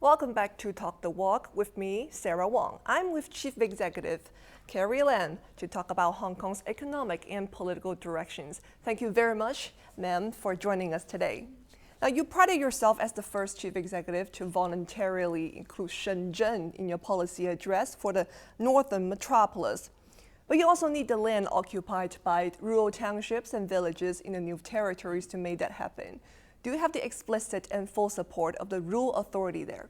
Welcome back to Talk the Walk with me, Sarah Wong. I'm with Chief Executive Carrie Lam to talk about Hong Kong's economic and political directions. Thank you very much, ma'am, for joining us today. Now, you prided yourself as the first chief executive to voluntarily include Shenzhen in your policy address for the Northern Metropolis. But you also need the land occupied by rural townships and villages in the new territories to make that happen. Do you have the explicit and full support of the rural authority there?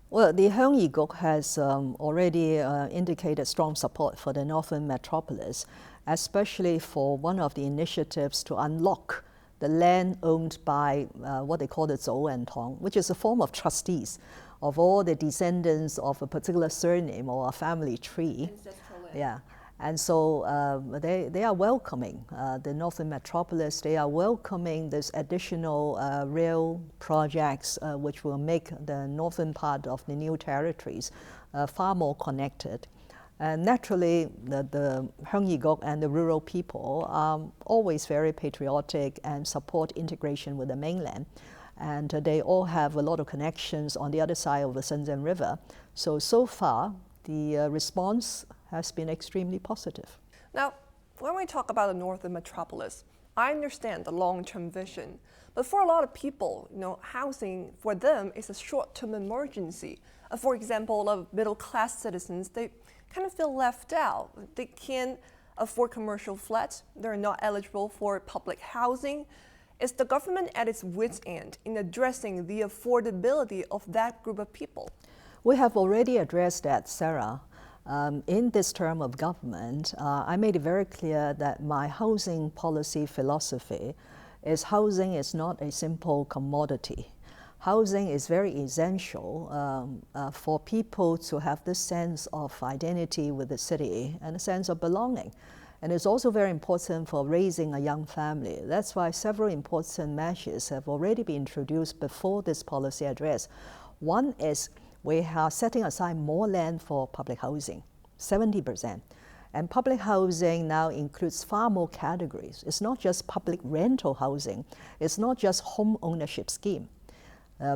Well, the Heung Yi-guk has already indicated strong support for the Northern Metropolis, especially for one of the initiatives to unlock the land owned by what they call the Zhou and Tong, which is a form of trustees of all the descendants of a particular surname or a family tree. Yeah. And so they are welcoming the Northern Metropolis. They are welcoming this additional rail projects which will make the northern part of the new territories far more connected. And naturally, the Heung Yi-guk and the rural people are always very patriotic and support integration with the mainland. And they all have a lot of connections on the other side of the Shenzhen River. So far, the response has been extremely positive. Now, when we talk about the Northern Metropolis, I understand the long-term vision, but for a lot of people, housing for them is a short-term emergency. For example, of middle-class citizens, they kind of feel left out. They can't afford commercial flats. They're not eligible for public housing. Is the government at its wit's end in addressing the affordability of that group of people? We have already addressed that, Sarah. In this term of government, I made it very clear that my housing policy philosophy is housing is not a simple commodity. Housing is very essential for people to have this sense of identity with the city and a sense of belonging. And it's also very important for raising a young family. That's why several important measures have already been introduced before this policy address. One is we are setting aside more land for public housing, 70%. And public housing now includes far more categories. It's not just public rental housing. It's not just home ownership scheme.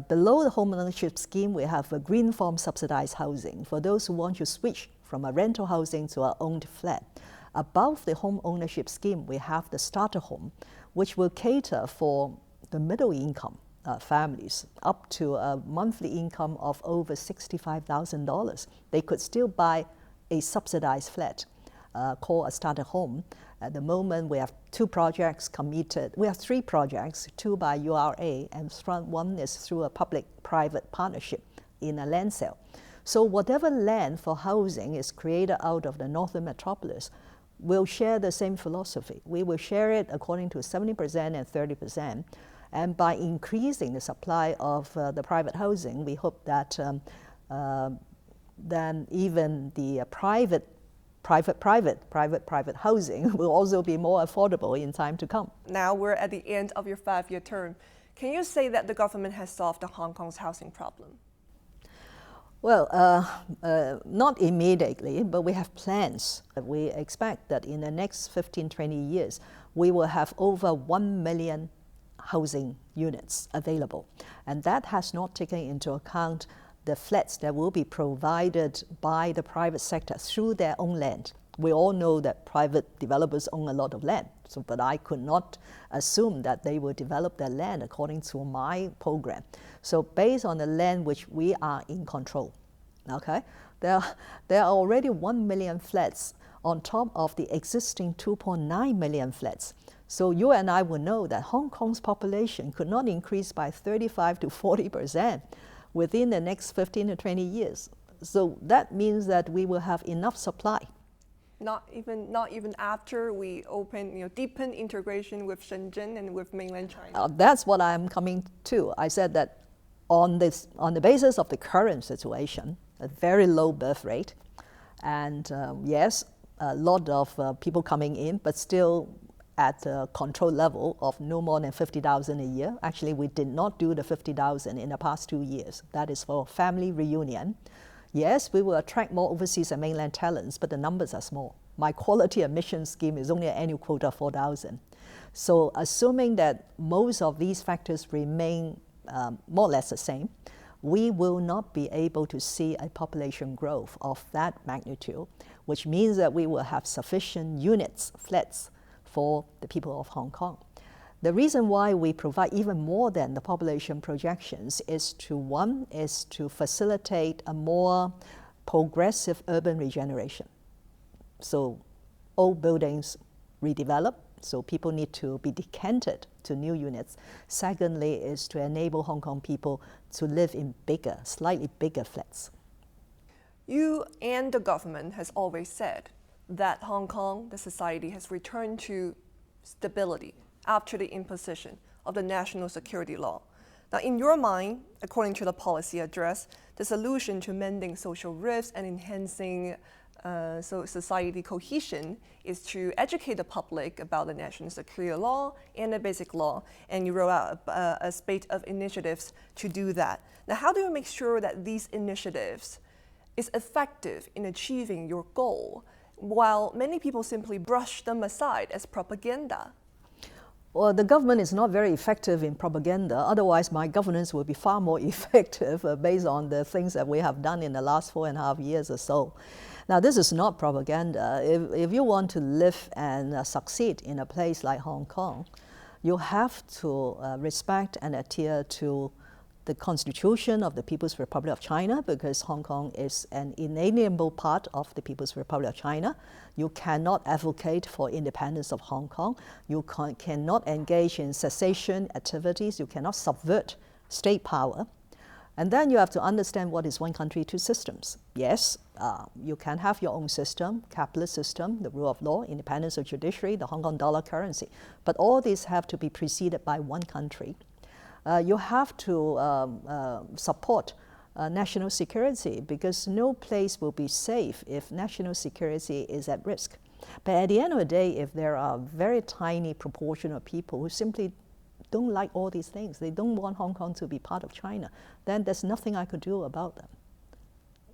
Below the home ownership scheme, we have a green form subsidized housing for those who want to switch from a rental housing to an owned flat. Above the home ownership scheme, we have the starter home, which will cater for the middle income families up to a monthly income of over $65,000. They could still buy a subsidized flat called a starter home. At the moment, we have 2 projects committed. We have 3 projects, 2 by URA, and one is through a public-private partnership in a land sale. So whatever land for housing is created out of the Northern Metropolis will share the same philosophy. We will share it according to 70% and 30%. And by increasing the supply of the private housing, we hope that then even the private housing will also be more affordable in time to come. Now we're at the end of your 5-year term. Can you say that the government has solved Hong Kong's housing problem? Well, not immediately, but we have plans. We expect that in the next 15, 20 years, we will have over 1 million housing units available. And that has not taken into account the flats that will be provided by the private sector through their own land. We all know that private developers own a lot of land, but I could not assume that they will develop their land according to my program. So based on the land which we are in control, okay, there are already 1 million flats on top of the existing 2.9 million flats. So you and I will know that Hong Kong's population could not increase by 35 to 40% within the next 15 to 20 years. So that means that we will have enough supply. Not even after we deepen integration with Shenzhen and with mainland China. That's what I'm coming to. I said that on the basis of the current situation, a very low birth rate, and yes, a lot of people coming in, but still at a control level of no more than 50,000 a year. Actually, we did not do the 50,000 in the past 2 years. That is for family reunion. Yes, we will attract more overseas and mainland talents, but the numbers are small. My quality admission scheme is only an annual quota of 4,000. So assuming that most of these factors remain more or less the same, we will not be able to see a population growth of that magnitude, which means that we will have sufficient units, flats, for the people of Hong Kong. The reason why we provide even more than the population projections is to facilitate a more progressive urban regeneration. So old buildings redevelop, so people need to be decanted to new units. Secondly is to enable Hong Kong people to live in bigger, slightly bigger flats. You and the government has always said that Hong Kong, the society, has returned to stability after the imposition of the national security law. Now, in your mind, according to the policy address, the solution to mending social rifts and enhancing society cohesion is to educate the public about the national security law and the basic law, and you wrote out a spate of initiatives to do that. Now, how do you make sure that these initiatives is effective in achieving your goal, while many people simply brush them aside as propaganda? Well, the government is not very effective in propaganda. Otherwise, my governance will be far more effective based on the things that we have done in the last 4.5 years or so. Now, this is not propaganda. If you want to live and succeed in a place like Hong Kong, you have to respect and adhere to the Constitution of the People's Republic of China, because Hong Kong is an inalienable part of the People's Republic of China. You cannot advocate for independence of Hong Kong. You cannot engage in secession activities. You cannot subvert state power. And then you have to understand what is one country, two systems. Yes, you can have your own system, capitalist system, the rule of law, independence of judiciary, the Hong Kong dollar currency. But all these have to be preceded by one country. You have to support national security, because no place will be safe if national security is at risk. But at the end of the day, if there are a very tiny proportion of people who simply don't like all these things, they don't want Hong Kong to be part of China, then there's nothing I could do about them.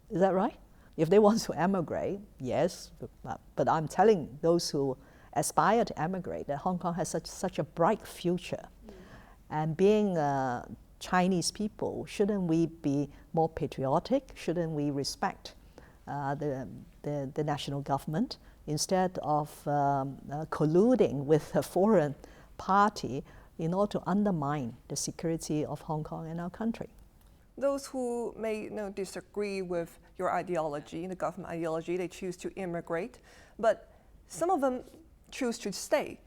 Is that right? If they want to emigrate, yes, but I'm telling those who aspire to emigrate that Hong Kong has such a bright future. And being Chinese people, shouldn't we be more patriotic? Shouldn't we respect the national government instead of colluding with a foreign party in order to undermine the security of Hong Kong and our country? Those who may disagree with your ideology, the government ideology, they choose to immigrate, but some of them choose to stay.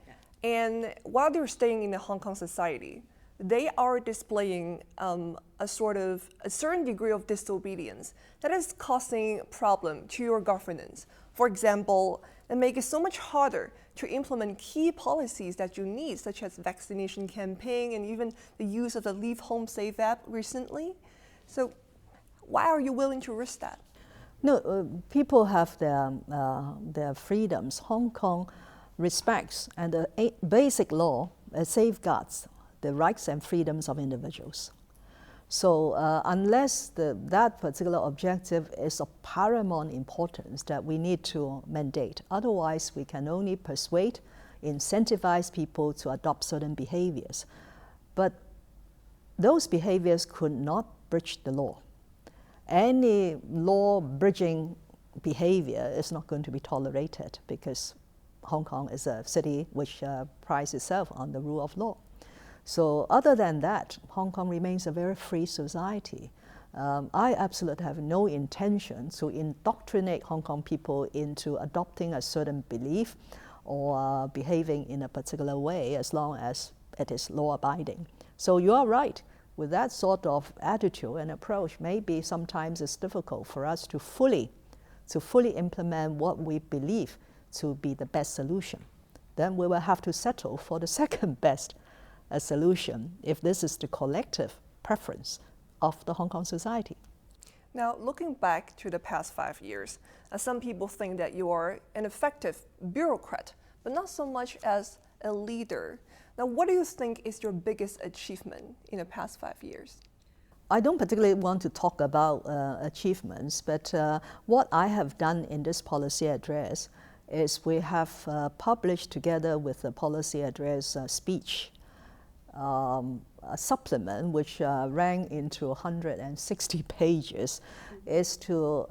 And while they're staying in the Hong Kong society, they are displaying a certain degree of disobedience that is causing problem to your governance. For example, they make it so much harder to implement key policies that you need, such as vaccination campaign and even the use of the Leave Home Safe app recently. So why are you willing to risk that? No, people have their freedoms. Hong Kong respects, and the basic law safeguards the rights and freedoms of individuals. So unless that particular objective is of paramount importance that we need to mandate, otherwise we can only persuade, incentivize people to adopt certain behaviors. But those behaviors could not breach the law. Any law-bridging behavior is not going to be tolerated, because Hong Kong is a city which prides itself on the rule of law. So other than that, Hong Kong remains a very free society. I absolutely have no intention to indoctrinate Hong Kong people into adopting a certain belief or behaving in a particular way, as long as it is law-abiding. So you are right. With that sort of attitude and approach, maybe sometimes it's difficult for us to fully implement what we believe to be the best solution. Then we will have to settle for the second best solution, if this is the collective preference of the Hong Kong society. Now, looking back to the past 5 years, some people think that you are an effective bureaucrat, but not so much as a leader. Now, what do you think is your biggest achievement in the past 5 years? I don't particularly want to talk about achievements, but what I have done in this policy address is we have published, together with the policy address speech, a supplement which ran into 160 pages is to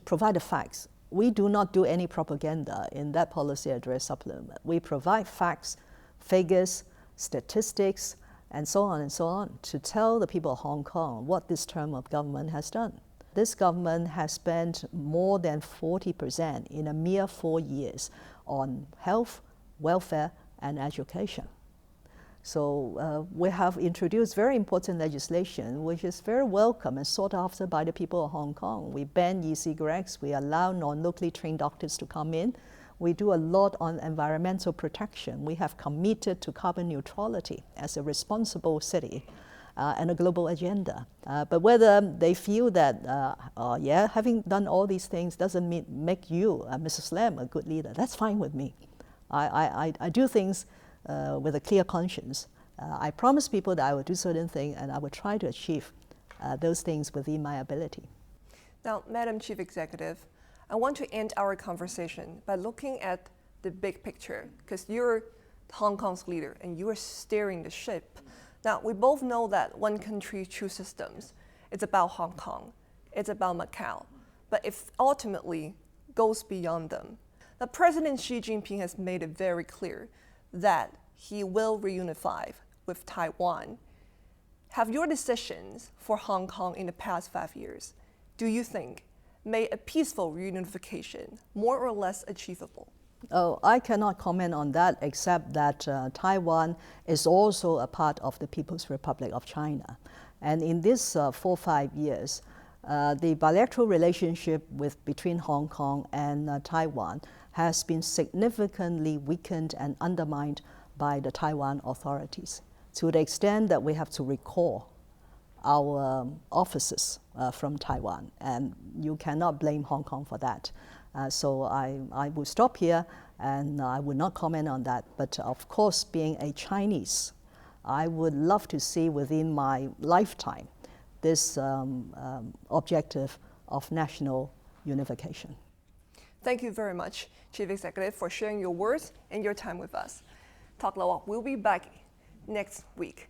provide the facts. We do not do any propaganda in that policy address supplement. We provide facts, figures, statistics, and so on, to tell the people of Hong Kong what this term of government has done. This government has spent more than 40% in a mere 4 years on health, welfare, and education. So we have introduced very important legislation which is very welcome and sought after by the people of Hong Kong. We ban e-cigarettes, we allow non-locally trained doctors to come in. We do a lot on environmental protection. We have committed to carbon neutrality as a responsible city and a global agenda. But whether they feel that, having done all these things doesn't make you, Mrs. Lam, a good leader, that's fine with me. I do things with a clear conscience. I promise people that I will do certain things and I will try to achieve those things within my ability. Now, Madam Chief Executive, I want to end our conversation by looking at the big picture, because you're Hong Kong's leader and you are steering the ship. Now, we both know that one country, two systems. It's about Hong Kong, it's about Macau, but it ultimately goes beyond them. Now, President Xi Jinping has made it very clear that he will reunify with Taiwan. Have your decisions for Hong Kong in the past 5 years, do you think, made a peaceful reunification more or less achievable? Oh, I cannot comment on that, except that Taiwan is also a part of the People's Republic of China. And in these 4 or 5 years, the bilateral relationship between Hong Kong and Taiwan has been significantly weakened and undermined by the Taiwan authorities, to the extent that we have to recall our officers from Taiwan, and you cannot blame Hong Kong for that. So I will stop here, and I will not comment on that. But of course, being a Chinese, I would love to see within my lifetime this objective of national unification. Thank you very much, Chief Executive, for sharing your words and your time with us. Talk La Walk will be back next week.